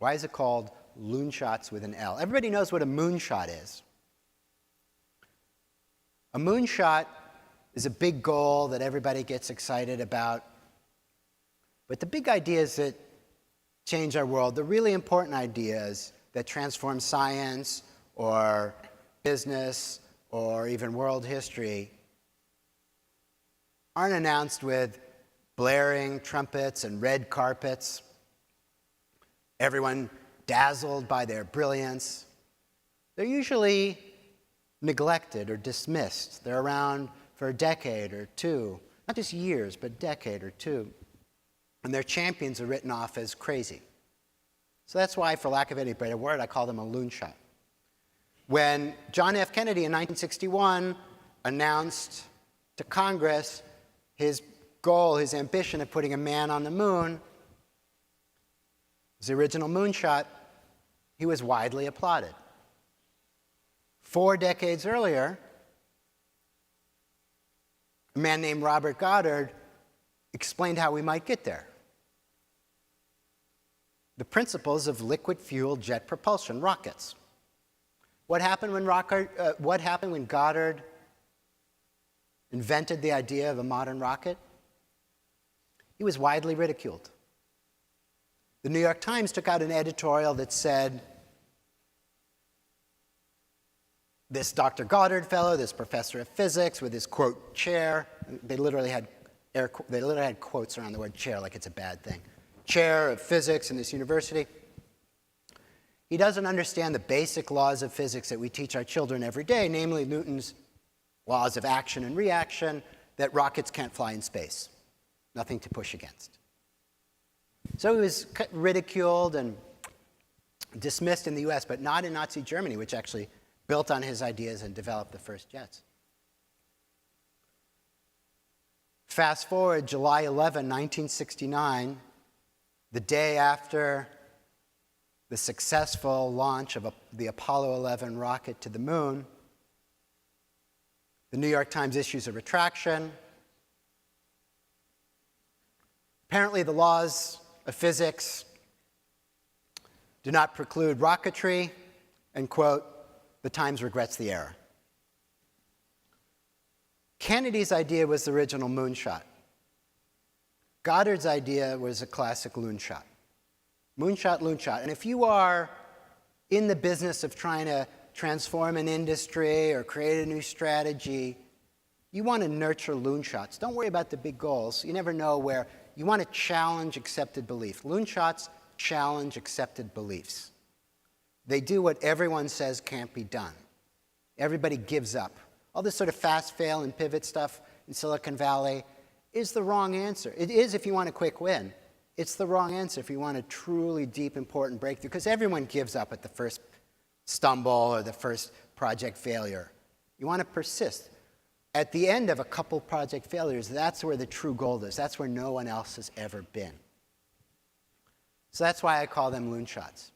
Why is it called Loonshots with an L? Everybody knows what a moonshot is. A moonshot is a big goal that everybody gets excited about. But the big ideas that change our world, the really important ideas that transform science or business or even world history, aren't announced with blaring trumpets and red carpets, everyone dazzled by their brilliance. They're usually neglected or dismissed. They're around for a decade or two, not just years, but a decade or two. And their champions are written off as crazy. So that's why, for lack of any better word, I call them a loonshot. When John F. Kennedy in 1961 announced to Congress his goal, his ambition of putting a man on the moon, his original moonshot, he was widely applauded. 4 decades earlier, a man named Robert Goddard explained how we might get there. The principles of liquid-fueled jet propulsion, rockets. What happened when Goddard invented the idea of a modern rocket? He was widely ridiculed. The New York Times took out an editorial that said, this Dr. Goddard fellow, this professor of physics with his, quote, chair, they literally had quotes around the word chair like it's a bad thing, chair of physics in this university. He doesn't understand the basic laws of physics that we teach our children every day, namely Newton's laws of action and reaction, that rockets can't fly in space. Nothing to push against. So he was ridiculed and dismissed in the US, but not in Nazi Germany, which actually built on his ideas and developed the first jets. Fast forward July 11, 1969, the day after the successful launch of the Apollo 11 rocket to the moon, the New York Times issues a retraction. Apparently, the laws of physics do not preclude rocketry, and, quote, the Times regrets the error. Kennedy's idea was the original moonshot. Goddard's idea was a classic loonshot. Moonshot, loonshot. And if you are in the business of trying to transform an industry or create a new strategy, you want to nurture loonshots. Don't worry about the big goals. You never know where. You want to challenge accepted belief. Loonshots challenge accepted beliefs. They do what everyone says can't be done. Everybody gives up. All this sort of fast, fail, and pivot stuff in Silicon Valley is the wrong answer. It is if you want a quick win. It's the wrong answer if you want a truly deep, important breakthrough, because everyone gives up at the first stumble or the first project failure. You want to persist. At the end of a couple project failures, that's where the true gold is. That's where no one else has ever been. So that's why I call them loonshots.